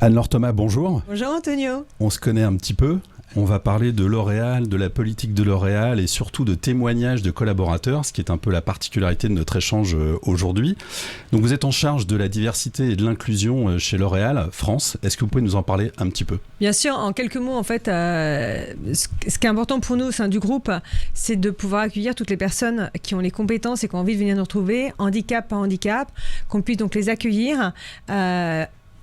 Anne-Laure Thomas, bonjour. Bonjour Antonio. On se connaît un petit peu. On va parler de L'Oréal, de la politique de L'Oréal et surtout de témoignages de collaborateurs, ce qui est un peu la particularité de notre échange aujourd'hui. Donc vous êtes en charge de la diversité et de l'inclusion chez L'Oréal France. Est-ce que vous pouvez nous en parler un petit peu ? Bien sûr, en quelques mots, en fait, ce qui est important pour nous au sein du groupe, c'est de pouvoir accueillir toutes les personnes qui ont les compétences et qui ont envie de venir nous retrouver, handicap, pas handicap, qu'on puisse donc les accueillir.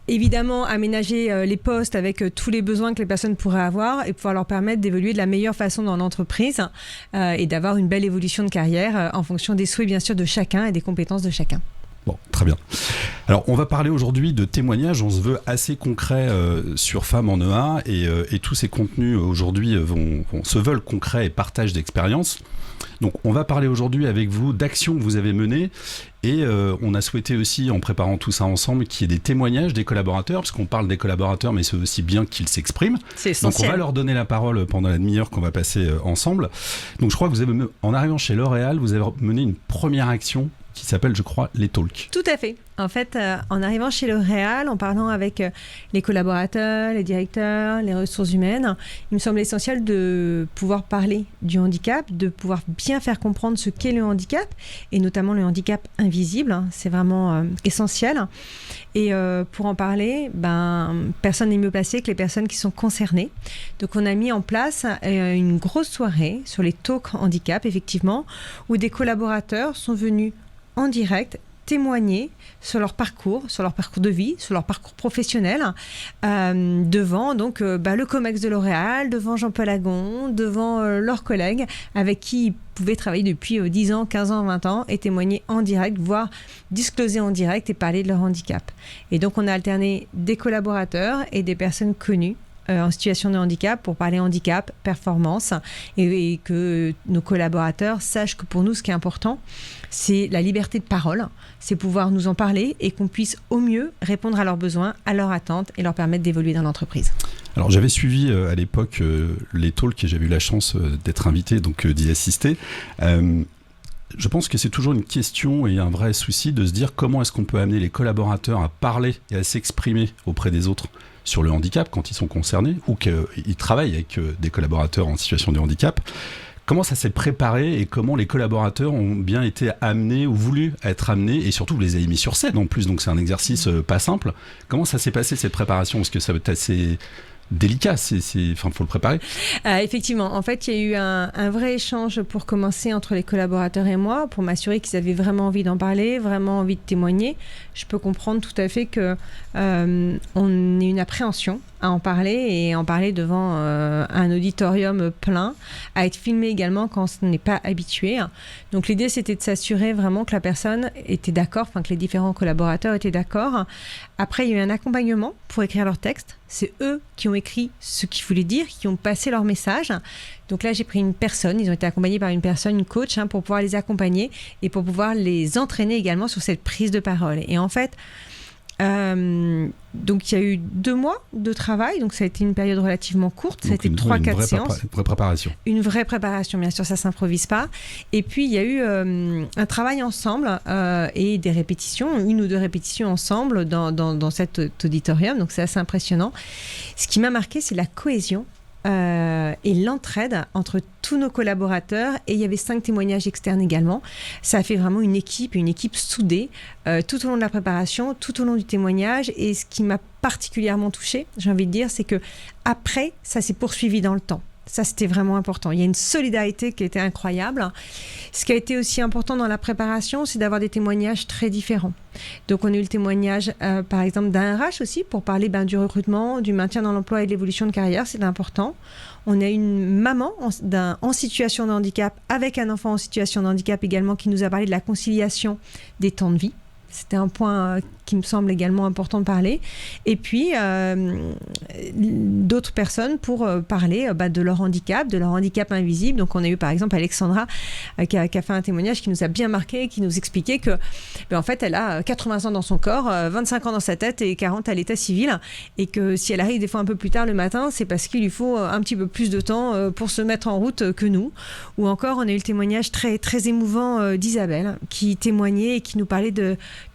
Évidemment, aménager les postes avec tous les besoins que les personnes pourraient avoir et pouvoir leur permettre d'évoluer de la meilleure façon dans l'entreprise et d'avoir une belle évolution de carrière en fonction des souhaits, bien sûr, de chacun et des compétences de chacun. Bon, très bien. Alors, on va parler aujourd'hui de témoignages. On se veut assez concret sur Femmes en EA et tous ces contenus aujourd'hui se veulent concrets et partagent d'expériences. Donc, on va parler aujourd'hui avec vous d'actions que vous avez menées et on a souhaité aussi, en préparant tout ça ensemble, qu'il y ait des témoignages des collaborateurs, parce qu'on parle des collaborateurs, mais c'est aussi bien qu'ils s'expriment. C'est essentiel. Donc, on va leur donner la parole pendant la demi-heure qu'on va passer ensemble. Donc, je crois que vous avez, en arrivant chez L'Oréal, vous avez mené une première action qui s'appelle, je crois, les talks. Tout à fait. En fait, en arrivant chez L'Oréal, en parlant avec les collaborateurs, les directeurs, les ressources humaines, il me semble essentiel de pouvoir parler du handicap, de pouvoir bien faire comprendre ce qu'est le handicap, et notamment le handicap invisible. C'est vraiment essentiel. Et pour en parler, personne n'est mieux placé que les personnes qui sont concernées. Donc, on a mis en place une grosse soirée sur les talks handicap, effectivement, où des collaborateurs sont venus en direct témoigner sur leur parcours de vie, sur leur parcours professionnel, devant donc le COMEX de L'Oréal, devant Jean-Paul Agon, devant leurs collègues avec qui ils pouvaient travailler depuis 10 ans, 15 ans, 20 ans et témoigner en direct, voire discloser en direct et parler de leur handicap. Et donc on a alterné des collaborateurs et des personnes connues en situation de handicap pour parler handicap, performance et que nos collaborateurs sachent que pour nous ce qui est important c'est la liberté de parole, c'est pouvoir nous en parler et qu'on puisse au mieux répondre à leurs besoins, à leurs attentes et leur permettre d'évoluer dans l'entreprise. Alors j'avais suivi à l'époque les talks et j'avais eu la chance d'être invité, donc d'y assister. Je pense que c'est toujours une question et un vrai souci de se dire comment est-ce qu'on peut amener les collaborateurs à parler et à s'exprimer auprès des autres sur le handicap quand ils sont concernés ou qu'ils travaillent avec des collaborateurs en situation de handicap. Comment ça s'est préparé et comment les collaborateurs ont bien été amenés ou voulu être amenés et surtout vous les avez mis sur scène en plus, donc c'est un exercice pas simple. Comment ça s'est passé cette préparation ? Parce que ça va être assez délicat, faut le préparer. Effectivement, en fait, il y a eu un vrai échange pour commencer entre les collaborateurs et moi, pour m'assurer qu'ils avaient vraiment envie d'en parler, vraiment envie de témoigner. Je peux comprendre tout à fait que on ait une appréhension à en parler et en parler devant un auditorium plein, à être filmé également quand on n'est pas habitué. Donc l'idée c'était de s'assurer vraiment que la personne était d'accord, que les différents collaborateurs étaient d'accord. Après il y a eu un accompagnement pour écrire leur texte. C'est eux qui ont écrit ce qu'ils voulaient dire, qui ont passé leur message. Donc là j'ai pris une personne, ils ont été accompagnés par une personne, une coach, pour pouvoir les accompagner et pour pouvoir les entraîner également sur cette prise de parole. Et en fait, donc il y a eu 2 mois de travail, donc ça a été une période relativement courte, ça a été 3-4 séances. Une vraie préparation. Une vraie préparation, bien sûr, ça ne s'improvise pas. Et puis il y a eu un travail ensemble et des répétitions, 1 ou 2 répétitions ensemble dans cet auditorium, donc c'est assez impressionnant. Ce qui m'a marqué, c'est la cohésion et l'entraide entre tous nos collaborateurs, et il y avait 5 témoignages externes également. Ça a fait vraiment une équipe soudée tout au long de la préparation, tout au long du témoignage, et ce qui m'a particulièrement touchée, j'ai envie de dire, c'est que après, ça s'est poursuivi dans le temps. Ça, c'était vraiment important. Il y a une solidarité qui a été incroyable. Ce qui a été aussi important dans la préparation, c'est d'avoir des témoignages très différents. Donc, on a eu le témoignage, par exemple, d'un RH aussi, pour parler du recrutement, du maintien dans l'emploi et de l'évolution de carrière. C'est important. On a une maman en situation de handicap avec un enfant en situation de handicap également qui nous a parlé de la conciliation des temps de vie. C'était un point qui me semble également important de parler. Et puis, d'autres personnes pour parler de leur handicap invisible. Donc, on a eu par exemple Alexandra qui a fait un témoignage qui nous a bien marqué, qui nous expliquait que, en fait, elle a 80 ans dans son corps, 25 ans dans sa tête et 40 à l'état civil. Et que si elle arrive des fois un peu plus tard le matin, c'est parce qu'il lui faut un petit peu plus de temps pour se mettre en route que nous. Ou encore, on a eu le témoignage très, très émouvant d'Isabelle qui témoignait et qui nous parlait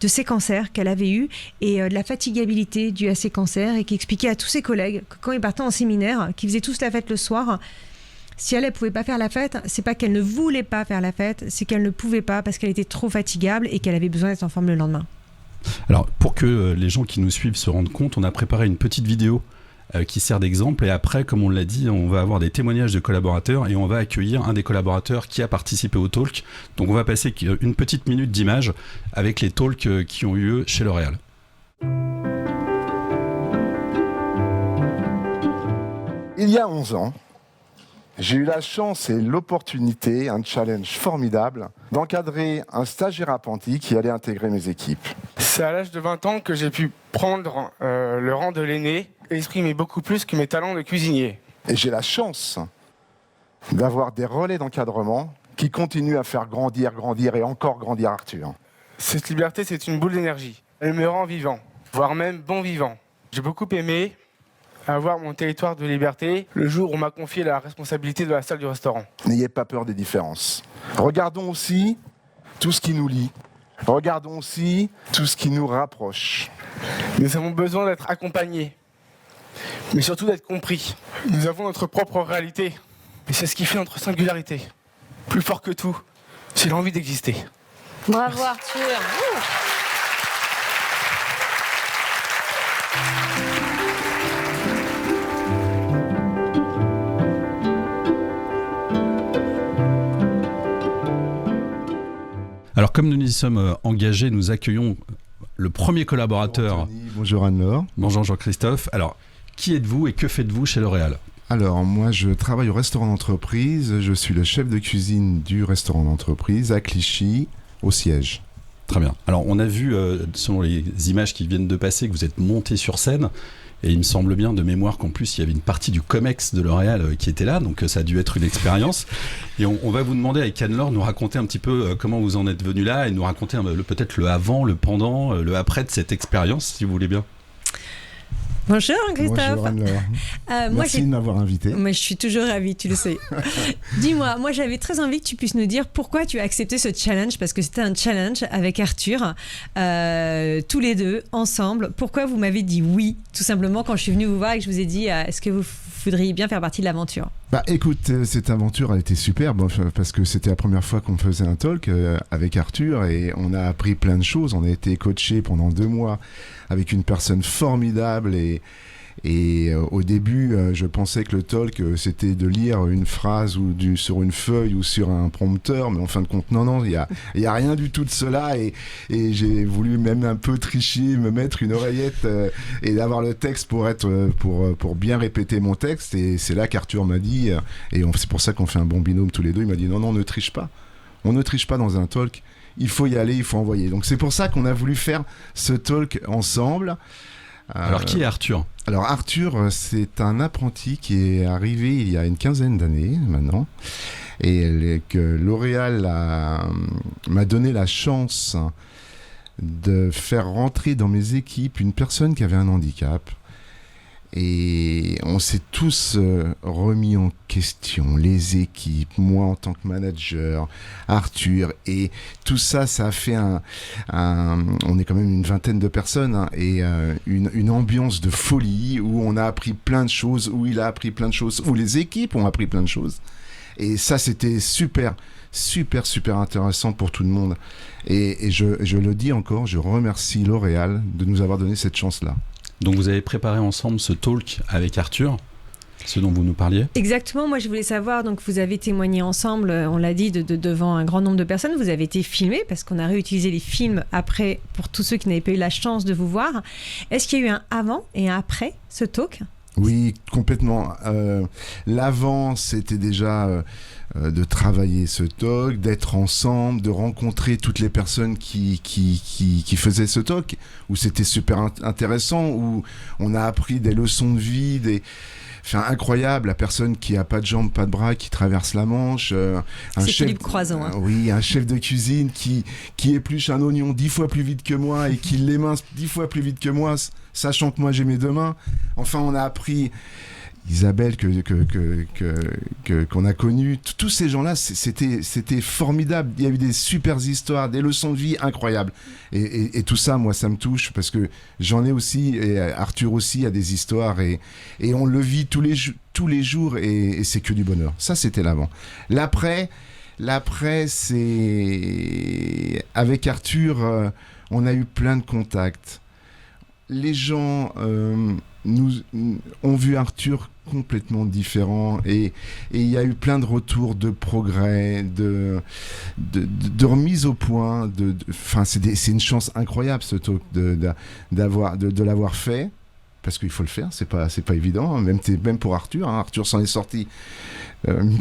de ses cancers qu'elle avait eus et de la fatigabilité due à ses cancers, et qui expliquait à tous ses collègues que quand ils partaient en séminaire, qu'ils faisaient tous la fête le soir, si elle ne pouvait pas faire la fête, c'est pas qu'elle ne voulait pas faire la fête, c'est qu'elle ne pouvait pas parce qu'elle était trop fatigable et qu'elle avait besoin d'être en forme le lendemain. Alors, pour que les gens qui nous suivent se rendent compte, on a préparé une petite vidéo qui sert d'exemple, et après, comme on l'a dit, on va avoir des témoignages de collaborateurs et on va accueillir un des collaborateurs qui a participé au talk. Donc on va passer une petite minute d'image avec les talks qui ont eu lieu chez L'Oréal. Il y a 11 ans, j'ai eu la chance et l'opportunité, un challenge formidable, d'encadrer un stagiaire apprenti qui allait intégrer mes équipes. C'est à l'âge de 20 ans que j'ai pu prendre le rang de l'aîné et exprimer beaucoup plus que mes talents de cuisinier. Et j'ai la chance d'avoir des relais d'encadrement qui continuent à faire grandir et encore grandir Arthur. Cette liberté, c'est une boule d'énergie. Elle me rend vivant, voire même bon vivant. J'ai beaucoup aimé avoir mon territoire de liberté le jour où on m'a confié la responsabilité de la salle du restaurant. N'ayez pas peur des différences. Regardons aussi tout ce qui nous lie. Regardons aussi tout ce qui nous rapproche. Nous avons besoin d'être accompagnés, mais surtout d'être compris. Nous avons notre propre réalité, et c'est ce qui fait notre singularité. Plus fort que tout, c'est l'envie d'exister. Bravo Arthur. Alors, comme nous y sommes engagés, nous accueillons le premier collaborateur. Bonjour Anthony, bonjour Anne-Laure. Bonjour Jean-Christophe. Alors, qui êtes-vous et que faites-vous chez L'Oréal ? Alors, moi, je travaille au restaurant d'entreprise. Je suis le chef de cuisine du restaurant d'entreprise à Clichy, au siège. Très bien. Alors, on a vu, selon les images qui viennent de passer, que vous êtes monté sur scène. Et il me semble bien de mémoire qu'en plus, il y avait une partie du COMEX de L'Oréal qui était là. Donc, ça a dû être une expérience. Et on va vous demander, avec Anne-Laure, nous raconter un petit peu comment vous en êtes venu là et nous raconter peut-être le avant, le pendant, le après de cette expérience, si vous voulez bien. Bonjour Christophe. Bonjour Anne-Laure. Merci de m'avoir invité. Mais je suis toujours ravie, tu le sais. Dis-moi, moi j'avais très envie que tu puisses nous dire pourquoi tu as accepté ce challenge, parce que c'était un challenge avec Arthur, tous les deux, ensemble. Pourquoi vous m'avez dit oui, tout simplement, quand je suis venue vous voir et que je vous ai dit est-ce que vous voudriez bien faire partie de l'aventure ? Bah écoute, cette aventure elle était superbe parce que c'était la première fois qu'on faisait un talk avec Arthur et on a appris plein de choses. On a été coaché pendant 2 mois avec une personne formidable et au début je pensais que le talk c'était de lire une phrase ou sur une feuille ou sur un prompteur, mais en fin de compte non, il y a rien du tout de cela et j'ai voulu même un peu tricher, me mettre une oreillette et d'avoir le texte pour bien répéter mon texte, et c'est là qu'Arthur m'a dit et c'est pour ça qu'on fait un bon binôme tous les deux, il m'a dit non, on ne triche pas dans un talk, il faut y aller, il faut envoyer. Donc c'est pour ça qu'on a voulu faire ce talk ensemble. Alors qui est Arthur ? Alors Arthur, c'est un apprenti qui est arrivé il y a une 15aine d'années maintenant, et que L'Oréal m'a donné la chance de faire rentrer dans mes équipes une personne qui avait un handicap. Et on s'est tous remis en question, les équipes, moi en tant que manager, Arthur, et tout ça, ça a fait on est quand même une 20aine de personnes, hein, et une ambiance de folie où on a appris plein de choses, où il a appris plein de choses, où les équipes ont appris plein de choses. Et ça, c'était super intéressant pour tout le monde. Et je le dis encore, je remercie L'Oréal de nous avoir donné cette chance-là. Donc vous avez préparé ensemble ce talk avec Arthur, ce dont vous nous parliez ? Exactement, moi je voulais savoir, donc vous avez témoigné ensemble, on l'a dit, devant un grand nombre de personnes, vous avez été filmés, parce qu'on a réutilisé les films après pour tous ceux qui n'avaient pas eu la chance de vous voir. Est-ce qu'il y a eu un avant et un après ce talk ? Oui, complètement. L'avant, c'était déjà de travailler ce talk, d'être ensemble, de rencontrer toutes les personnes qui faisaient ce talk, où c'était super intéressant, où on a appris des leçons de vie, incroyable, la personne qui a pas de jambes, pas de bras, qui traverse la Manche. C'est Philippe Croison. Oui, un chef de cuisine qui épluche un oignon 10 fois plus vite que moi et qui l'émince 10 fois plus vite que moi, sachant que moi j'ai mes 2 mains. Enfin, on a appris Isabelle qu'on a connue, tous ces gens-là, c'était formidable. Il y a eu des super histoires, des leçons de vie incroyables. Et tout ça, moi, ça me touche parce que j'en ai aussi, et Arthur aussi a des histoires et on le vit tous les jours et c'est que du bonheur. Ça, c'était l'avant. L'après, c'est avec Arthur, on a eu plein de contacts. Les gens ont vu Arthur complètement différent et il y a eu plein de retours de progrès, de remise au point. C'est une chance incroyable ce talk de l'avoir fait. Parce qu'il faut le faire, c'est pas évident, même pour Arthur. Arthur s'en est sorti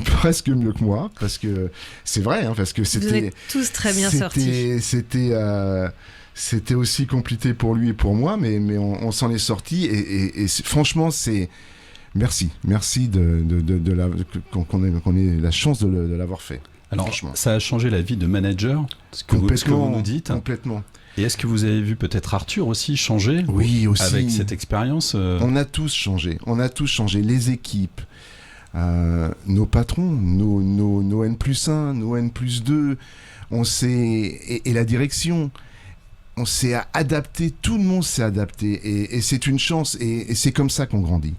presque mieux que moi, parce que c'est vrai, parce que c'était. Vous êtes tous très bien sortis. C'était aussi compliqué pour lui et pour moi, mais on s'en est sorti et franchement, c'est merci qu'on ait la chance de l'avoir fait. Alors, ça a changé la vie de manager, ce que vous nous dites. Complètement. Et est-ce que vous avez vu peut-être Arthur aussi changer? Oui, aussi. Avec cette expérience On a tous changé. Les équipes, nos patrons, nos N+1, nos N+2, et la direction. On s'est adapté, tout le monde s'est adapté. Et c'est une chance, et c'est comme ça qu'on grandit.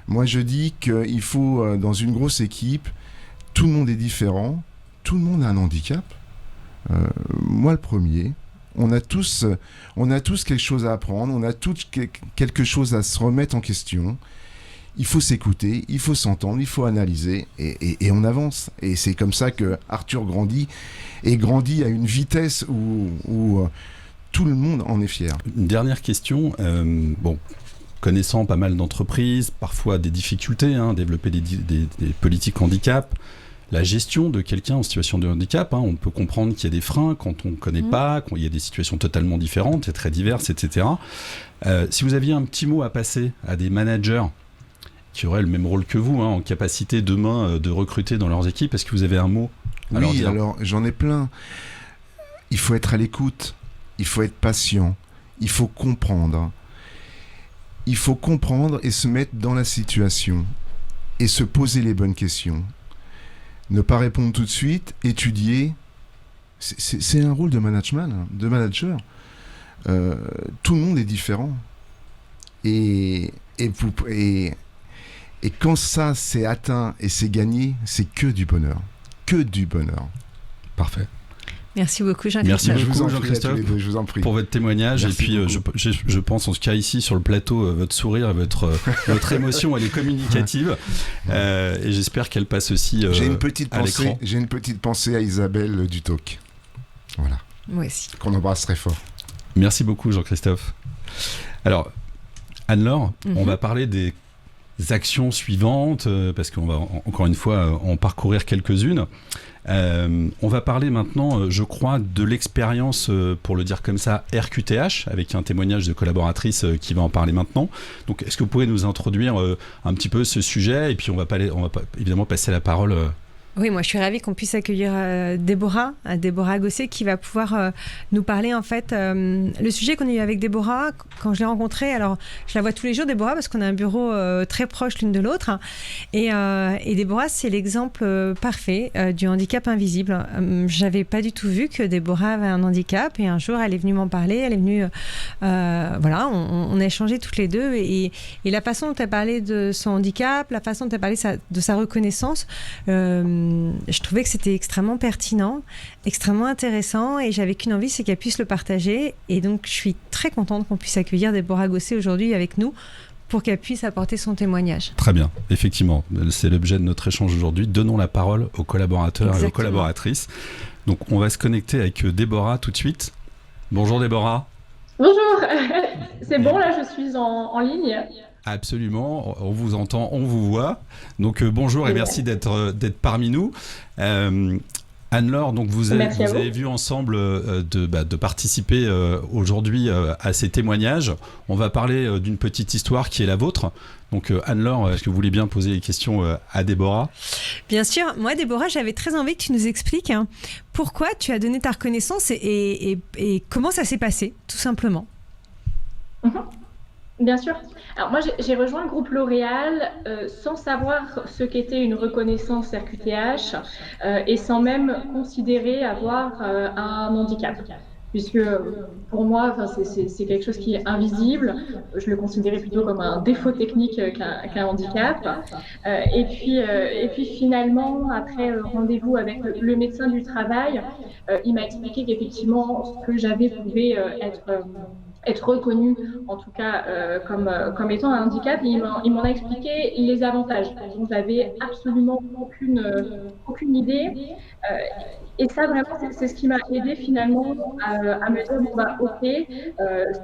Moi, je dis qu'il faut, dans une grosse équipe, tout le monde est différent, tout le monde a un handicap. Moi, le premier. On a tous quelque chose à apprendre, on a tous quelque chose à se remettre en question. Il faut s'écouter, il faut s'entendre, il faut analyser et on avance. Et c'est comme ça que Arthur grandit à une vitesse où tout le monde en est fier. Une dernière question. Connaissant pas mal d'entreprises, parfois des difficultés, développer des politiques handicap. La gestion de quelqu'un en situation de handicap, on peut comprendre qu'il y a des freins quand on ne connaît pas, qu'il y a des situations totalement différentes et très diverses, etc. Si vous aviez un petit mot à passer à des managers qui auraient le même rôle que vous, en capacité demain de recruter dans leurs équipes, est-ce que vous avez un mot à leur dire ? Alors j'en ai plein. Il faut être à l'écoute, il faut être patient, il faut comprendre. Il faut comprendre et se mettre dans la situation et se poser les bonnes questions. Ne pas répondre tout de suite, étudier. C'est un rôle de management, de manager. Tout le monde est différent. Et quand ça c'est atteint et c'est gagné, c'est que du bonheur. Que du bonheur. Parfait. Merci beaucoup, Jean-Christophe. Merci beaucoup, Jean-Christophe, je vous en prie. pour votre témoignage. Merci et puis, je pense, en tout cas ici sur le plateau, votre sourire, votre émotion, elle est communicative. Et j'espère qu'elle passe aussi à l'écran. J'ai une petite pensée à Isabelle du talk. Voilà. Moi aussi. Qu'on embrasse très fort. Merci beaucoup, Jean-Christophe. Alors, Anne-Laure, on va parler des actions suivantes, parce qu'on va encore une fois en parcourir quelques-unes. On va parler maintenant, je crois, de l'expérience, pour le dire comme ça, RQTH, avec un témoignage de collaboratrice qui va en parler maintenant. Donc, est-ce que vous pouvez nous introduire un petit peu ce sujet, et puis on va évidemment passer la parole. Oui, moi je suis ravie qu'on puisse accueillir Déborah Gosset, qui va pouvoir nous parler en fait. Le sujet qu'on a eu avec Déborah, quand je l'ai rencontrée, alors je la vois tous les jours, Déborah, parce qu'on a un bureau très proche l'une de l'autre. Et Déborah, c'est l'exemple parfait du handicap invisible. J'avais pas du tout vu que Déborah avait un handicap, et un jour elle est venue m'en parler, elle est venue, on a échangé toutes les deux, et la façon dont elle parlait de son handicap, la façon dont elle parlait de sa reconnaissance, je trouvais que c'était extrêmement pertinent, extrêmement intéressant, et j'avais qu'une envie, c'est qu'elle puisse le partager. Et donc je suis très contente qu'on puisse accueillir Déborah Gosset aujourd'hui avec nous pour qu'elle puisse apporter son témoignage. Très bien, effectivement, c'est l'objet de notre échange aujourd'hui. Donnons la parole aux collaborateurs. Exactement. Et aux collaboratrices. Donc on va se connecter avec Déborah tout de suite. Bonjour Déborah. Bonjour, c'est bon là, je suis en ligne. Absolument, on vous entend, on vous voit. Donc bonjour et merci d'être parmi nous. Anne-Laure, donc vous avez vu ensemble de participer aujourd'hui à ces témoignages. On va parler d'une petite histoire qui est la vôtre. Donc Anne-Laure, est-ce que vous voulez bien poser des questions à Déborah ? Bien sûr. Moi, Déborah, j'avais très envie que tu nous expliques pourquoi tu as donné ta reconnaissance et comment ça s'est passé, tout simplement. Bien sûr. Alors moi, j'ai rejoint le groupe L'Oréal sans savoir ce qu'était une reconnaissance RQTH et sans même considérer avoir un handicap. Puisque pour moi, enfin, c'est quelque chose qui est invisible. Je le considérais plutôt comme un défaut technique qu'un handicap. Et puis finalement, après rendez-vous avec le médecin du travail, il m'a expliqué qu'effectivement, ce que j'avais pouvait être reconnu en tout cas comme étant un handicap. Il m'en a expliqué les avantages dont j'avais absolument aucune idée. Euh, et ça, vraiment, c'est ce qui m'a aidé finalement à me dire, bon, bah, ok,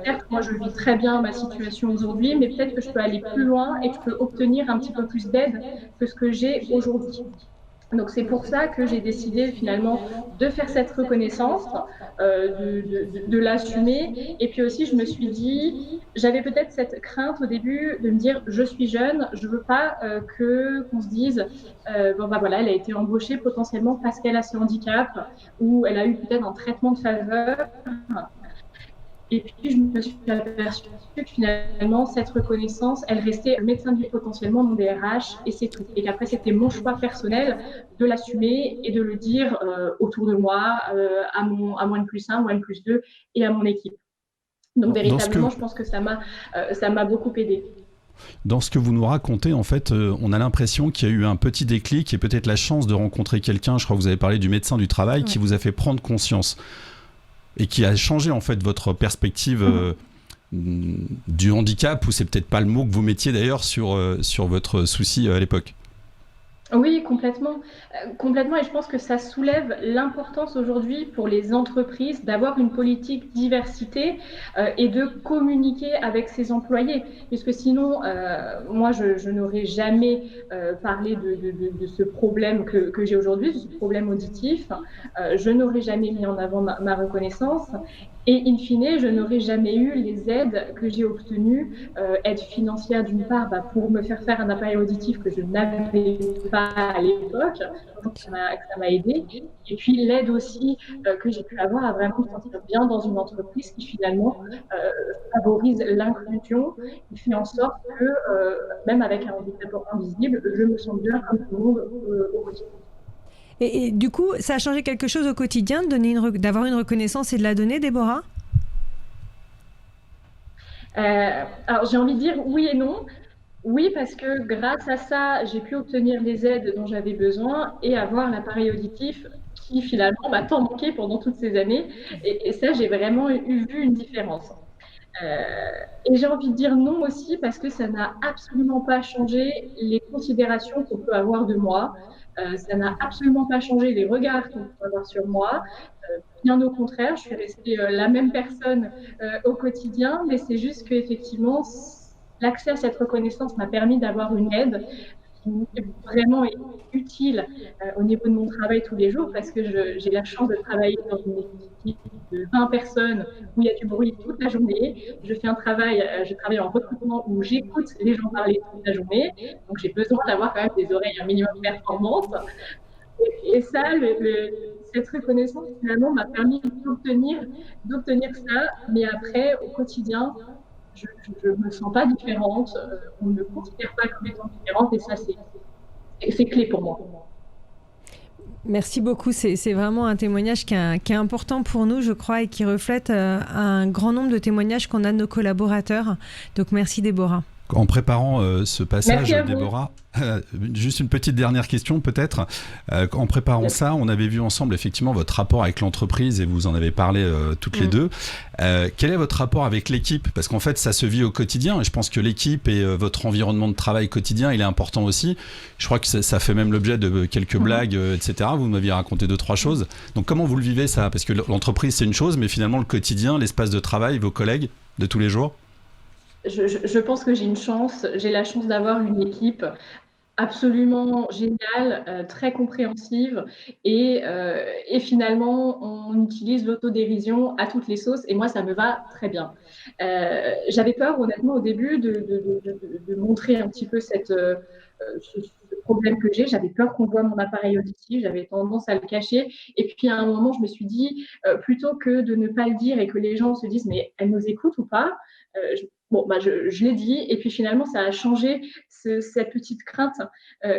certes, moi, je vis très bien ma situation aujourd'hui, mais peut-être que je peux aller plus loin et que je peux obtenir un petit peu plus d'aide que ce que j'ai aujourd'hui. Donc c'est pour ça que j'ai décidé finalement de faire cette reconnaissance, de l'assumer. Et puis aussi, je me suis dit, j'avais peut-être cette crainte au début de me dire, je suis jeune, je veux pas qu'on se dise, bon bah voilà, elle a été embauchée potentiellement parce qu'elle a ce handicap ou elle a eu peut-être un traitement de faveur. Et puis, je me suis aperçue que finalement, cette reconnaissance, elle restait le médecin du potentiellement mon DRH et c'est tout. Et qu'après, c'était mon choix personnel de l'assumer et de le dire autour de moi, à mon N+1, mon N+2 et à mon équipe. Donc, véritablement, je pense que ça m'a beaucoup aidé. Dans ce que vous nous racontez, en fait, on a l'impression qu'il y a eu un petit déclic et peut-être la chance de rencontrer quelqu'un, je crois que vous avez parlé du médecin du travail, qui vous a fait prendre conscience et qui a changé en fait votre perspective du handicap, ou c'est peut-être pas le mot que vous mettiez d'ailleurs sur votre souci à l'époque. Oui, complètement. Complètement. Et je pense que ça soulève l'importance aujourd'hui pour les entreprises d'avoir une politique diversité et de communiquer avec ses employés. Puisque sinon, moi, je n'aurais jamais parlé de ce problème que j'ai aujourd'hui, de ce problème auditif. Je n'aurais jamais mis en avant ma reconnaissance. Et in fine, je n'aurais jamais eu les aides que j'ai obtenues, aides financières d'une part pour me faire faire un appareil auditif que je n'avais pas à l'époque, donc ça m'a aidé. Et puis l'aide aussi que j'ai pu avoir à vraiment me sentir bien dans une entreprise qui finalement favorise l'inclusion, qui fait en sorte que même avec un handicap invisible, je me sens bien comme tout le monde au quotidien. Et du coup, ça a changé quelque chose au quotidien d'avoir une reconnaissance et de la donner, Déborah ? Alors j'ai envie de dire oui et non. Oui, parce que grâce à ça, j'ai pu obtenir les aides dont j'avais besoin et avoir l'appareil auditif qui finalement m'a tant manqué pendant toutes ces années. Et ça, j'ai vraiment vu une différence. Et j'ai envie de dire non aussi parce que ça n'a absolument pas changé les considérations qu'on peut avoir de moi. Ça n'a absolument pas changé les regards qu'on peut avoir sur moi. Bien au contraire, je suis restée la même personne au quotidien, mais c'est juste qu'effectivement, l'accès à cette reconnaissance m'a permis d'avoir une aide qui vraiment est utile au niveau de mon travail tous les jours parce que j'ai la chance de travailler dans une équipe de 20 personnes où il y a du bruit toute la journée. Je travaille en recrutement où j'écoute les gens parler toute la journée. Donc, j'ai besoin d'avoir quand même des oreilles un minimum performantes. Et ça, cette reconnaissance, finalement, m'a permis d'obtenir ça. Mais après, au quotidien, je ne me sens pas différente. On ne me considère pas comme étant différente. Et ça, c'est clé pour moi. Merci beaucoup. C'est vraiment un témoignage qui est important pour nous, je crois, et qui reflète un grand nombre de témoignages qu'on a de nos collaborateurs. Donc, merci, Déborah. En préparant ce passage, Déborah, juste une petite dernière question peut-être. En préparant ça, on avait vu ensemble effectivement votre rapport avec l'entreprise et vous en avez parlé toutes les deux. Quel est votre rapport avec l'équipe ? Parce qu'en fait, ça se vit au quotidien et je pense que l'équipe et votre environnement de travail quotidien, il est important aussi. Je crois que ça fait même l'objet de quelques blagues, etc. Vous m'aviez raconté 2-3 choses. Donc comment vous le vivez ça ? Parce que l'entreprise, c'est une chose, mais finalement le quotidien, l'espace de travail, vos collègues de tous les jours ? Je pense que j'ai la chance d'avoir une équipe absolument géniale, très compréhensive et finalement on utilise l'autodérision à toutes les sauces et moi ça me va très bien. J'avais peur honnêtement au début de montrer un petit peu ce problème que j'ai. J'avais peur qu'on voit mon appareil auditif, j'avais tendance à le cacher et puis à un moment je me suis dit plutôt que de ne pas le dire et que les gens se disent mais elle nous écoute ou pas, Bon, je l'ai dit, et puis finalement, ça a changé cette petite crainte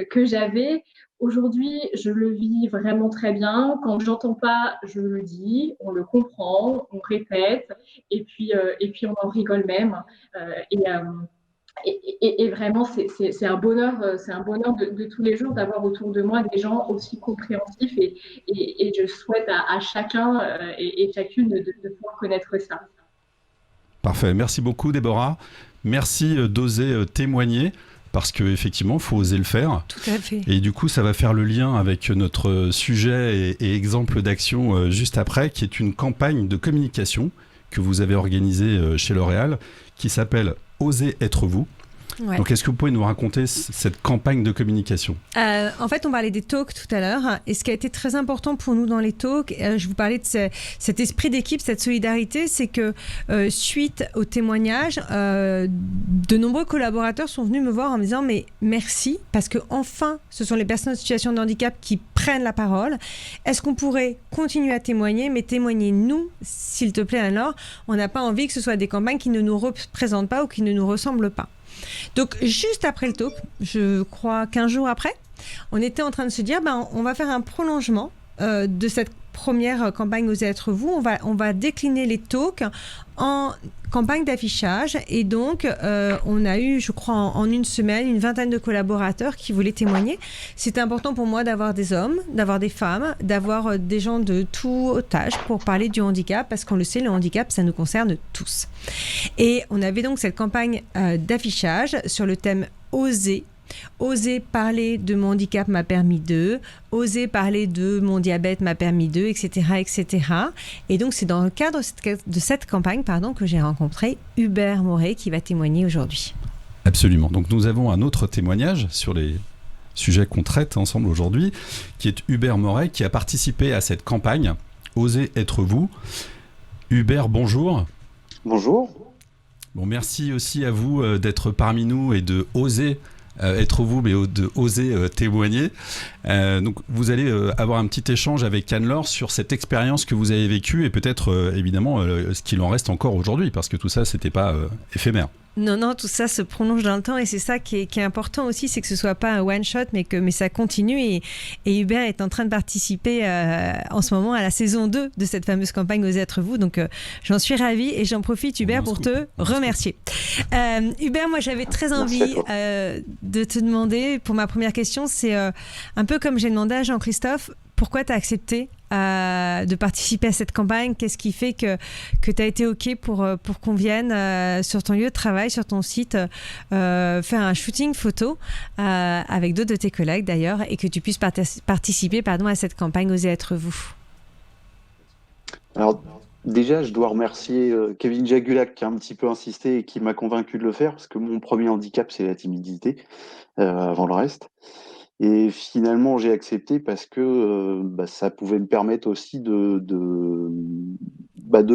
que j'avais. Aujourd'hui, je le vis vraiment très bien. Quand j'entends pas, je le dis, on le comprend, on répète, et puis on en rigole même. Euh, et, euh, et vraiment, c'est un bonheur, de tous les jours d'avoir autour de moi des gens aussi compréhensifs, et je souhaite à chacun et chacune de pouvoir connaître ça. Parfait. Merci beaucoup, Déborah. Merci d'oser témoigner. Parce qu'effectivement, il faut oser le faire. Tout à fait. Et du coup, ça va faire le lien avec notre sujet et exemple d'action juste après, qui est une campagne de communication que vous avez organisée chez L'Oréal, qui s'appelle « Osez être vous ». Ouais. Donc, est-ce que vous pouvez nous raconter cette campagne de communication ? En fait, on parlait des talks tout à l'heure. Et ce qui a été très important pour nous dans les talks, je vous parlais de cet esprit d'équipe, cette solidarité, c'est que suite au témoignage, de nombreux collaborateurs sont venus me voir en me disant « Mais merci, parce que enfin, ce sont les personnes en situation de handicap qui prennent la parole. Est-ce qu'on pourrait continuer à témoigner, mais témoigner nous, s'il te plaît, alors, on n'a pas envie que ce soit des campagnes qui ne nous représentent pas ou qui ne nous ressemblent pas. » Donc, juste après le talk, je crois 15 jours après, on était en train de se dire, on va faire un prolongement de cette première campagne Osez être vous. On va décliner les talks en campagne d'affichage. Et donc, on a eu, je crois, en une semaine, une vingtaine de collaborateurs qui voulaient témoigner. C'était important pour moi d'avoir des hommes, d'avoir des femmes, d'avoir des gens de tout âge pour parler du handicap, parce qu'on le sait, le handicap, ça nous concerne tous. Et on avait donc cette campagne d'affichage sur le thème « Oser ». Oser parler de mon handicap m'a permis de, oser parler de mon diabète m'a permis de, etc., etc. Et donc, c'est dans le cadre de cette campagne que j'ai rencontré Hubert Moret qui va témoigner aujourd'hui. Absolument. Donc, nous avons un autre témoignage sur les sujets qu'on traite ensemble aujourd'hui, qui est Hubert Moret, qui a participé à cette campagne Osez être vous. Hubert, bonjour. Bonjour. Bon, merci aussi à vous d'être parmi nous et de oser être vous, mais de oser témoigner. Donc, vous allez avoir un petit échange avec Anne-Laure sur cette expérience que vous avez vécue et peut-être, évidemment, ce qu'il en reste encore aujourd'hui, parce que tout ça, c'était pas éphémère. Non, tout ça se prolonge dans le temps et c'est ça qui est important aussi, c'est que ce soit pas un one-shot, mais ça continue. Et Hubert est en train de participer en ce moment à la saison 2 de cette fameuse campagne Osez être vous. Donc, j'en suis ravie et j'en profite, Hubert, pour te remercier. Hubert, moi, j'avais très envie de te demander, pour ma première question, c'est un peu comme j'ai demandé à Jean-Christophe, pourquoi tu as accepté de participer à cette campagne ? Qu'est-ce qui fait que tu as été OK pour qu'on vienne sur ton lieu de travail, sur ton site, faire un shooting photo avec d'autres de tes collègues d'ailleurs, et que tu puisses participer à cette campagne Osez être vous ? Alors déjà, je dois remercier Kevin Jagulac qui a un petit peu insisté et qui m'a convaincu de le faire, parce que mon premier handicap, c'est la timidité avant le reste. Et finalement, j'ai accepté parce que ça pouvait me permettre aussi de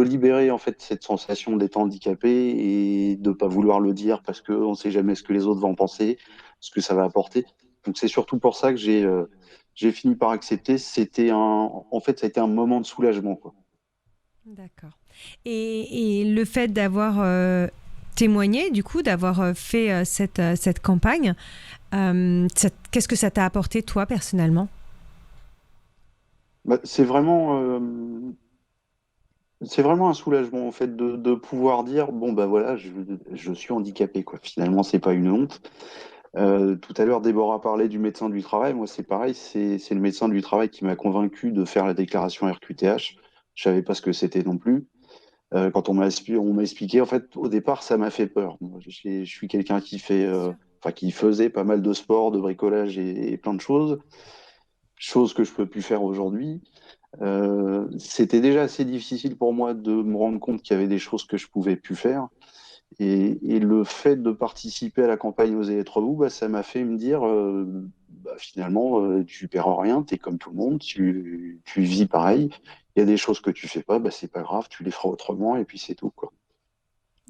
libérer en fait cette sensation d'être handicapé et de pas vouloir le dire parce qu'on ne sait jamais ce que les autres vont en penser, ce que ça va apporter. Donc c'est surtout pour ça que j'ai fini par accepter. Ça a été un moment de soulagement, quoi. D'accord. Et le fait d'avoir témoigné, du coup, d'avoir fait cette campagne, qu'est-ce que ça t'a apporté, toi, personnellement ? C'est vraiment un soulagement, en fait, de pouvoir dire, voilà, je suis handicapé, quoi. Finalement, c'est pas une honte. Tout à l'heure, Déborah parlait du médecin du travail. Moi, c'est pareil, c'est le médecin du travail qui m'a convaincu de faire la déclaration RQTH. Je savais pas ce que c'était non plus. Quand on m'a expliqué, en fait, au départ, ça m'a fait peur. Moi, je suis quelqu'un qui faisait pas mal de sport, de bricolage et plein de choses que je peux plus faire aujourd'hui. C'était déjà assez difficile pour moi de me rendre compte qu'il y avait des choses que je pouvais plus faire. Et le fait de participer à la campagne Osez être vous, ça m'a fait me dire, finalement, tu perds rien, tu es comme tout le monde, tu vis pareil. Il y a des choses que tu fais pas, c'est pas grave, tu les feras autrement et puis c'est tout, quoi.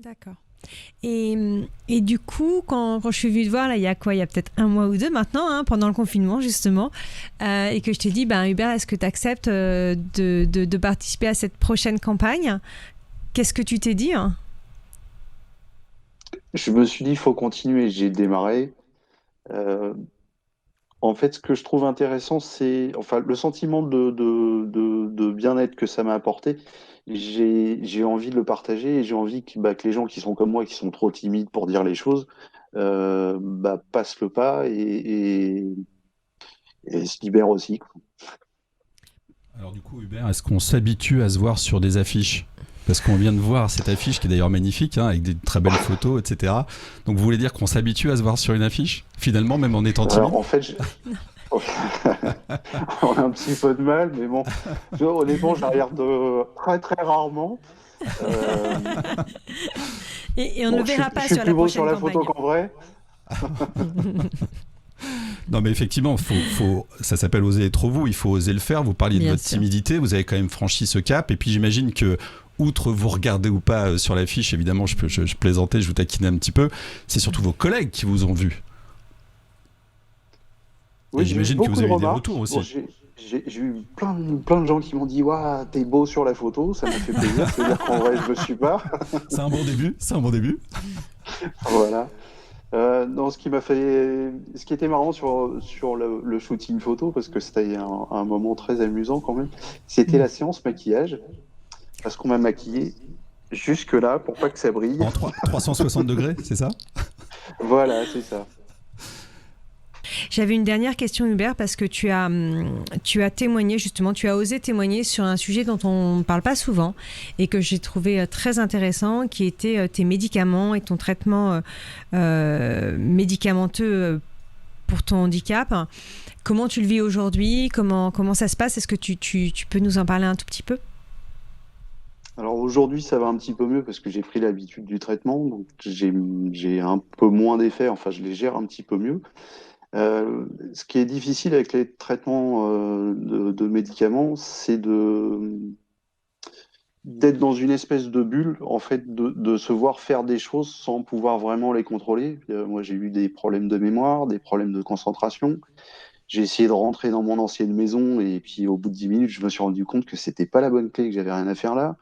D'accord. Et du coup, quand je suis venue te voir, là, il y a peut-être 1 mois ou 2 maintenant, pendant le confinement justement, et que je t'ai dit, Hubert, est-ce que tu acceptes de participer à cette prochaine campagne ? Qu'est-ce que tu t'es dit ? je me suis dit, il faut continuer. J'ai démarré. Euh, En fait, ce que je trouve intéressant, c'est enfin, le sentiment de bien-être que ça m'a apporté. J'ai envie de le partager et j'ai envie que les gens qui sont comme moi, qui sont trop timides pour dire les choses, passent le pas et se libèrent aussi, quoi. Alors du coup, Hubert, est-ce qu'on s'habitue à se voir sur des affiches ? Parce qu'on vient de voir cette affiche qui est d'ailleurs magnifique, hein, avec des très belles photos, etc. Donc vous voulez dire qu'on s'habitue à se voir sur une affiche, finalement, même en étant timide ? En fait, on a un petit peu de mal, mais bon, tu vois, honnêtement, je la regarde très très rarement. Euh, Et on bon, ne le verra pas je suis sur plus la beau prochaine sur la campagne. photo qu'en vrai. Non, mais effectivement, ça s'appelle oser être vous, il faut oser le faire. Vous parliez de Bien votre sûr. timidité, vous avez quand même franchi ce cap. Et puis j'imagine que, outre vous regardez ou pas sur l'affiche, évidemment, je plaisantais, je vous taquinais un petit peu, c'est surtout vos collègues qui vous ont vu. Oui, Et j'imagine que vous avez eu des retours aussi. Bon, j'ai eu plein de gens qui m'ont dit Waouh, t'es beau sur la photo, ça m'a fait plaisir. C'est-à-dire qu'en vrai, je ne le suis pas. C'est un bon début, c'est un bon début. Voilà. Non, ce qui était marrant sur le shooting photo, parce que c'était un moment très amusant quand même, c'était la séance maquillage, parce qu'on m'a maquillé jusque-là pour pas que ça brille. En 360 degrés, c'est ça ? Voilà, c'est ça. J'avais une dernière question, Hubert, parce que tu as témoigné justement, tu as osé témoigner sur un sujet dont on ne parle pas souvent et que j'ai trouvé très intéressant, qui était tes médicaments et ton traitement médicamenteux pour ton handicap. Comment tu le vis aujourd'hui ? Comment ça se passe ? Est-ce que tu peux nous en parler un tout petit peu ? Alors aujourd'hui, ça va un petit peu mieux parce que j'ai pris l'habitude du traitement, donc j'ai un peu moins d'effets, enfin je les gère un petit peu mieux. Ce qui est difficile avec les traitements de médicaments, c'est d'être dans une espèce de bulle, en fait, de se voir faire des choses sans pouvoir vraiment les contrôler. Moi, j'ai eu des problèmes de mémoire, des problèmes de concentration. J'ai essayé de rentrer dans mon ancienne maison et puis au bout de 10 minutes, je me suis rendu compte que c'était pas la bonne clé, que j'avais rien à faire là.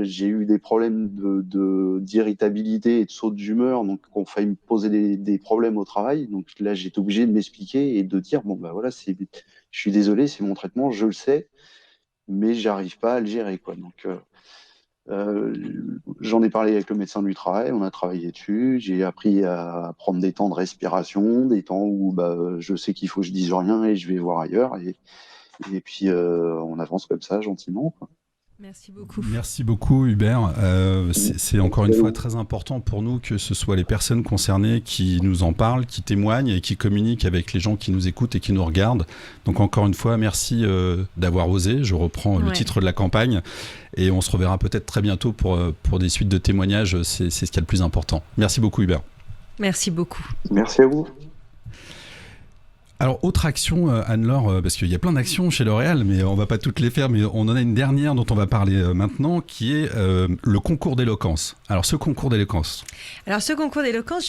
J'ai eu des problèmes d'irritabilité et de saut d'humeur, donc on failli me poser des problèmes au travail. Donc là, j'étais obligé de m'expliquer et de dire, bon, bah voilà, je suis désolé, c'est mon traitement, je le sais, mais j'arrive pas à le gérer, quoi. Donc, j'en ai parlé avec le médecin du travail, on a travaillé dessus, j'ai appris à prendre des temps de respiration, des temps où je sais qu'il faut que je dise rien et je vais voir ailleurs, et puis on avance comme ça, gentiment, quoi. Merci beaucoup. Merci beaucoup Hubert. C'est encore une fois très important pour nous que ce soit les personnes concernées qui nous en parlent, qui témoignent et qui communiquent avec les gens qui nous écoutent et qui nous regardent. Donc encore une fois, merci d'avoir osé. Je reprends le titre de la campagne et on se reverra peut-être très bientôt pour des suites de témoignages. C'est ce qu'il y a le plus important. Merci beaucoup Hubert. Merci beaucoup. Merci à vous. Alors, autre action, Anne-Laure, parce qu'il y a plein d'actions chez L'Oréal, mais on va pas toutes les faire, mais on en a une dernière dont on va parler maintenant, qui est le concours d'éloquence. Alors, ce concours d'éloquence,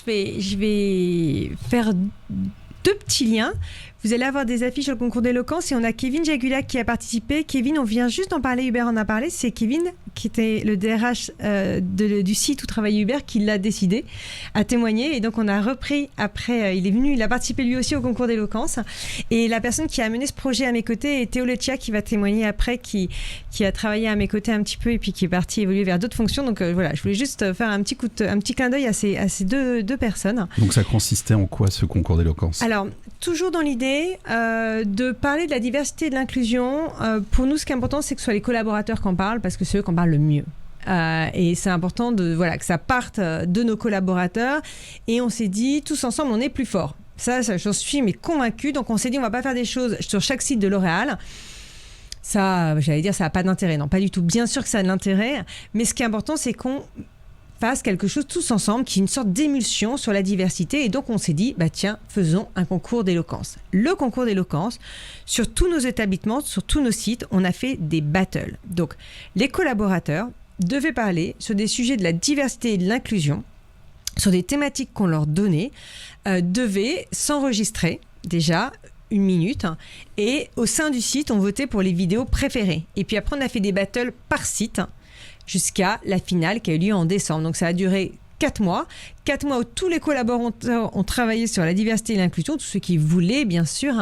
je vais faire deux petits liens. Vous allez avoir des affiches sur le concours d'éloquence et on a Kevin Jagulac qui a participé. Kevin, on vient juste d'en parler, Hubert en a parlé. C'est Kevin qui était le DRH du site où travaillait Hubert qui l'a décidé, a témoigné. Et donc on a repris après, il a participé lui aussi au concours d'éloquence. Et la personne qui a mené ce projet à mes côtés est Théo Leccia qui va témoigner après, qui a travaillé à mes côtés un petit peu et puis qui est parti évoluer vers d'autres fonctions. Donc voilà, je voulais juste faire un petit clin d'œil à ces deux personnes. Donc ça consistait en quoi ce concours d'éloquence ? Alors, toujours dans l'idée de parler de la diversité et de l'inclusion. Pour nous, ce qui est important, c'est que ce soit les collaborateurs qui en parlent, parce que c'est eux qui en parlent le mieux. Et c'est important que ça parte de nos collaborateurs. Et on s'est dit, tous ensemble, on est plus forts. Ça j'en suis convaincue. Donc on s'est dit, on ne va pas faire des choses sur chaque site de L'Oréal. Ça, j'allais dire, ça n'a pas d'intérêt. Non, pas du tout. Bien sûr que ça a de l'intérêt. Mais ce qui est important, c'est qu'on fasse quelque chose tous ensemble qui est une sorte d'émulsion sur la diversité. Et donc, on s'est dit, tiens, faisons un concours d'éloquence. Le concours d'éloquence, sur tous nos établissements, sur tous nos sites, on a fait des battles. Donc, les collaborateurs devaient parler sur des sujets de la diversité et de l'inclusion, sur des thématiques qu'on leur donnait, devaient s'enregistrer déjà 1 minute. Et au sein du site, on votait pour les vidéos préférées. Et puis après, on a fait des battles par site, jusqu'à la finale qui a eu lieu en décembre. Donc ça a duré 4 mois. 4 mois où tous les collaborateurs ont travaillé sur la diversité et l'inclusion, tous ceux qui voulaient, bien sûr,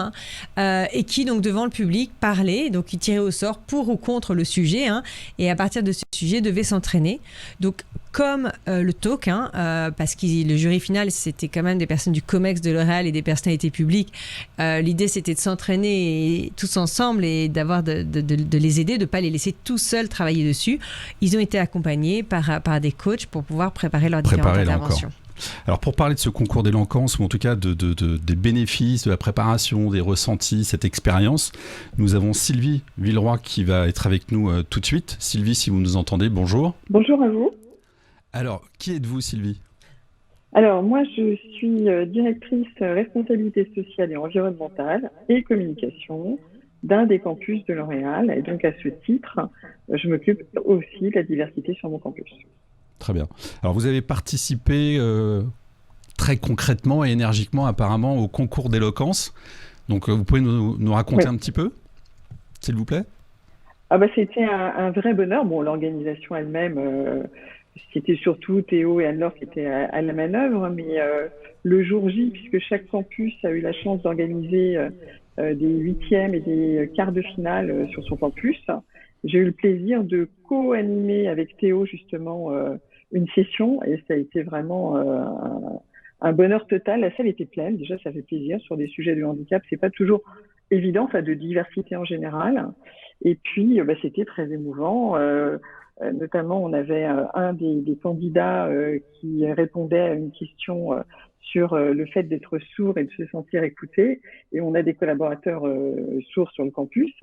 et qui, donc, devant le public, parlaient, donc ils tiraient au sort pour ou contre le sujet, et à partir de ce sujet, devaient s'entraîner. Donc, comme le talk, parce que le jury final, c'était quand même des personnes du COMEX de L'Oréal et des personnalités publiques. L'idée, c'était de s'entraîner tous ensemble et de les aider, de ne pas les laisser tout seuls travailler dessus. Ils ont été accompagnés par des coachs pour pouvoir préparer leurs différentes interventions. Alors, pour parler de ce concours d'éloquence, ou en tout cas des bénéfices, de la préparation, des ressentis, cette expérience, nous avons Sylvie Villeroy qui va être avec nous tout de suite. Sylvie, si vous nous entendez, bonjour. Bonjour à vous. Alors, qui êtes-vous, Sylvie ? Alors, moi, je suis directrice responsabilité sociale et environnementale et communication d'un des campus de L'Oréal. Et donc, à ce titre, je m'occupe aussi de la diversité sur mon campus. Très bien. Alors, vous avez participé très concrètement et énergiquement, apparemment, au concours d'éloquence. Donc, vous pouvez nous raconter un petit peu, s'il vous plaît ? C'était un vrai bonheur. Bon, l'organisation elle-même... C'était surtout Théo et Anne-Laure qui étaient à la manœuvre, mais le jour J, puisque chaque campus a eu la chance d'organiser des huitièmes et des quarts de finale sur son campus, j'ai eu le plaisir de co-animer avec Théo justement une session et ça a été vraiment un bonheur total. La salle était pleine, déjà ça fait plaisir sur des sujets de handicap, c'est pas toujours évident, enfin de diversité en général. Et puis c'était très émouvant. Notamment, on avait un des candidats qui répondait à une question sur le fait d'être sourd et de se sentir écouté. Et on a des collaborateurs sourds sur le campus.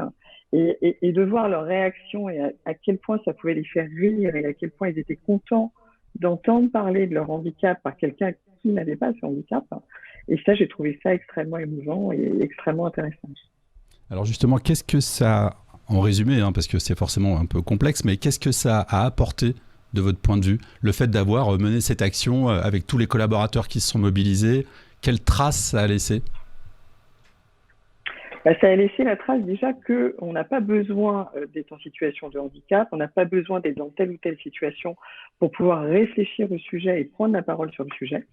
Et de voir leur réaction et à quel point ça pouvait les faire rire et à quel point ils étaient contents d'entendre parler de leur handicap par quelqu'un qui n'avait pas ce handicap. Et ça, j'ai trouvé ça extrêmement émouvant et extrêmement intéressant. Alors justement, qu'est-ce que ça... En résumé, parce que c'est forcément un peu complexe, mais qu'est-ce que ça a apporté de votre point de vue, le fait d'avoir mené cette action avec tous les collaborateurs qui se sont mobilisés? Quelle trace ça a laissé? Ça a laissé la trace déjà qu'on n'a pas besoin d'être en situation de handicap, on n'a pas besoin d'être dans telle ou telle situation pour pouvoir réfléchir au sujet et prendre la parole sur le sujet,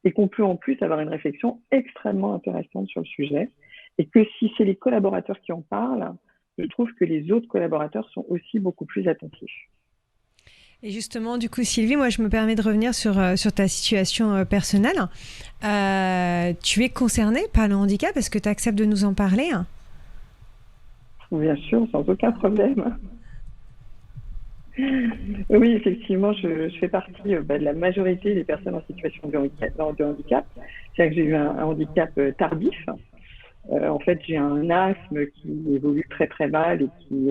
et qu'on peut en plus avoir une réflexion extrêmement intéressante sur le sujet, et que si c'est les collaborateurs qui en parlent, je trouve que les autres collaborateurs sont aussi beaucoup plus attentifs. Et justement, du coup, Sylvie, moi, je me permets de revenir sur ta situation personnelle. Tu es concernée par le handicap. Est-ce que tu acceptes de nous en parler? Bien sûr, sans aucun problème. Oui, effectivement, je fais partie de la majorité des personnes en situation de handicap. C'est-à-dire que j'ai eu un handicap tardif. En fait, j'ai un asthme qui évolue très très mal et qui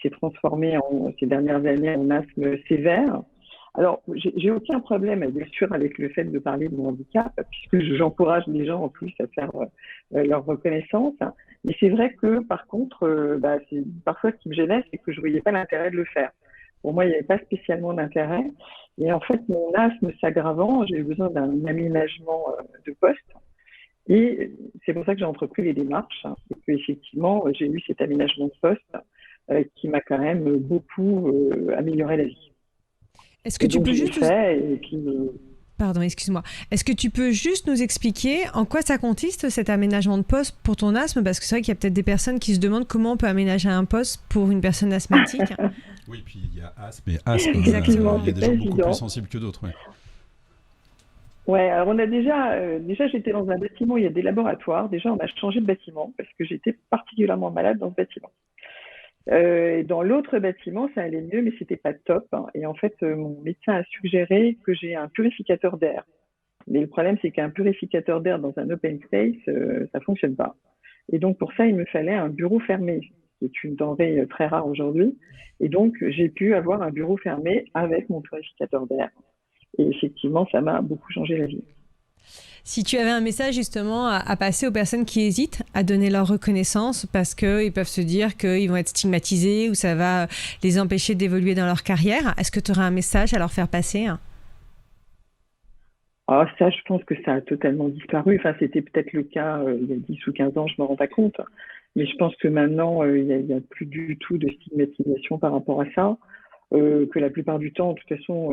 s'est transformé ces dernières années en asthme sévère. Alors, j'ai aucun problème, bien sûr, avec le fait de parler de mon handicap, puisque j'encourage les gens en plus à faire leur reconnaissance. Mais c'est vrai que, par contre, c'est parfois ce qui me gênait, c'est que je voyais pas l'intérêt de le faire. Pour moi, il n'y avait pas spécialement d'intérêt. Et en fait, mon asthme s'aggravant, j'ai eu besoin d'un aménagement de poste. Et c'est pour ça que j'ai entrepris les démarches et qu'effectivement, j'ai eu cet aménagement de poste qui m'a quand même beaucoup amélioré la vie. Est-ce que tu peux juste... Pardon, excuse-moi. Est-ce que tu peux juste nous expliquer en quoi ça consiste cet aménagement de poste pour ton asthme? Parce que c'est vrai qu'il y a peut-être des personnes qui se demandent comment on peut aménager un poste pour une personne asthmatique. Oui, puis il y a asthme et asthme. Exactement. Il y a des gens beaucoup plus sensibles que d'autres. Ouais. Ouais, alors on a déjà j'étais dans un bâtiment, il y a des laboratoires. Déjà, on a changé de bâtiment parce que j'étais particulièrement malade dans ce bâtiment. Dans l'autre bâtiment, ça allait mieux, mais c'était pas top. Et en fait, mon médecin a suggéré que j'ai un purificateur d'air. Mais le problème, c'est qu'un purificateur d'air dans un open space, ça fonctionne pas. Et donc, pour ça, il me fallait un bureau fermé, qui est une denrée très rare aujourd'hui. Et donc, j'ai pu avoir un bureau fermé avec mon purificateur d'air. Et effectivement, ça m'a beaucoup changé la vie. Si tu avais un message justement à passer aux personnes qui hésitent à donner leur reconnaissance parce qu'ils peuvent se dire qu'ils vont être stigmatisés ou ça va les empêcher d'évoluer dans leur carrière, est-ce que tu aurais un message à leur faire passer? Ça, je pense que ça a totalement disparu. Enfin, c'était peut-être le cas il y a 10 ou 15 ans, je ne me rends pas compte. Mais je pense que maintenant, il n'y a plus du tout de stigmatisation par rapport à ça. que la plupart du temps, de toute façon,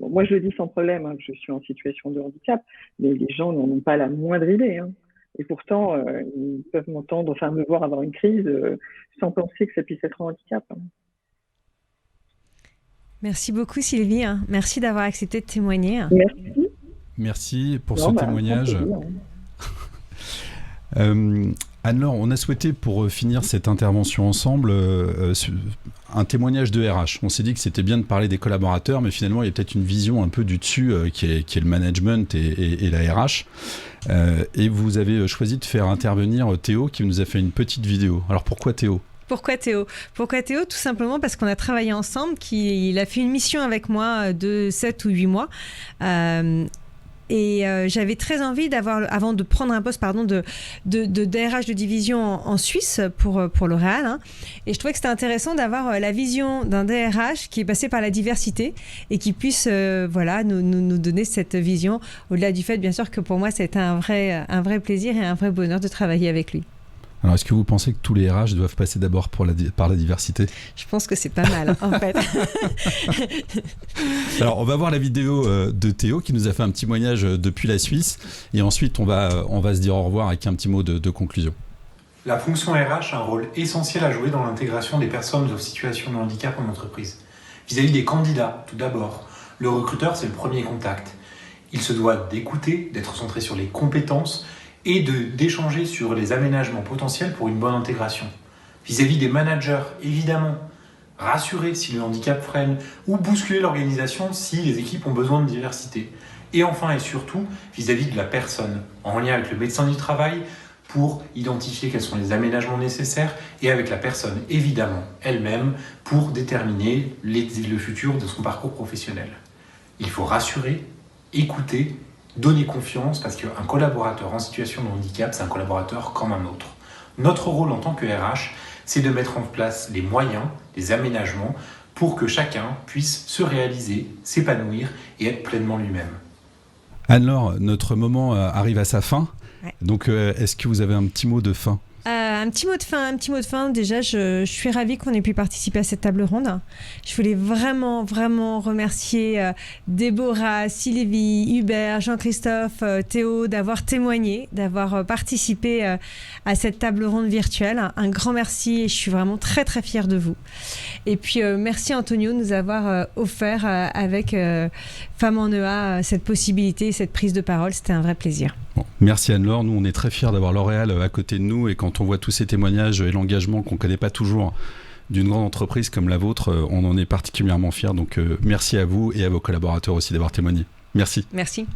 moi je le dis sans problème, que je suis en situation de handicap, mais les gens n'en ont pas la moindre idée. Et pourtant, ils peuvent me voir avoir une crise sans penser que ça puisse être un handicap. Merci beaucoup Sylvie, merci d'avoir accepté de témoigner. Merci. Merci pour ce témoignage. Anne-Laure, on a souhaité pour finir cette intervention ensemble un témoignage de RH. On s'est dit que c'était bien de parler des collaborateurs, mais finalement il y a peut-être une vision un peu du dessus qui est le management et la RH. Et vous avez choisi de faire intervenir Théo qui nous a fait une petite vidéo. Alors pourquoi Théo ? Pourquoi Théo ? Tout simplement parce qu'on a travaillé ensemble, il a fait une mission avec moi de 7 ou 8 mois. Et j'avais très envie avant de prendre un poste de DRH de division en Suisse pour L'Oréal. Et je trouvais que c'était intéressant d'avoir la vision d'un DRH qui est passé par la diversité et qui puisse nous donner cette vision, au-delà du fait, bien sûr, que pour moi, c'était un vrai plaisir et un vrai bonheur de travailler avec lui. Alors, est-ce que vous pensez que tous les RH doivent passer d'abord par la diversité ? Je pense que c'est pas mal, en fait. Alors, on va voir la vidéo de Théo qui nous a fait un petit témoignage depuis la Suisse. Et ensuite, on va se dire au revoir avec un petit mot de conclusion. La fonction RH a un rôle essentiel à jouer dans l'intégration des personnes en situation de handicap en entreprise. Vis-à-vis des candidats, tout d'abord, le recruteur, c'est le premier contact. Il se doit d'écouter, d'être centré sur les compétences et d'échanger sur les aménagements potentiels pour une bonne intégration. Vis-à-vis des managers, évidemment, rassurer si le handicap freine ou bousculer l'organisation si les équipes ont besoin de diversité. Et enfin et surtout, vis-à-vis de la personne, en lien avec le médecin du travail pour identifier quels sont les aménagements nécessaires et avec la personne, évidemment, elle-même, pour déterminer le futur de son parcours professionnel. Il faut rassurer, écouter, donner confiance, parce qu'un collaborateur en situation de handicap, c'est un collaborateur comme un autre. Notre rôle en tant que RH, c'est de mettre en place les moyens, les aménagements, pour que chacun puisse se réaliser, s'épanouir et être pleinement lui-même. Anne-Laure, notre moment arrive à sa fin. Ouais. Donc, est-ce que vous avez un petit mot de fin ? Un petit mot de fin. Déjà, je suis ravie qu'on ait pu participer à cette table ronde. Je voulais vraiment remercier Déborah, Sylvie, Hubert, Jean-Christophe, Théo d'avoir témoigné, d'avoir participé à cette table ronde virtuelle. Un grand merci et je suis vraiment très fière de vous. Et puis, merci Antonio de nous avoir offert avec Femmes en EA cette possibilité, cette prise de parole. C'était un vrai plaisir. Bon, merci Anne-Laure, nous on est très fiers d'avoir L'Oréal à côté de nous et quand on voit tous ces témoignages et l'engagement qu'on ne connaît pas toujours d'une grande entreprise comme la vôtre, on en est particulièrement fiers. Donc merci à vous et à vos collaborateurs aussi d'avoir témoigné. Merci. Merci.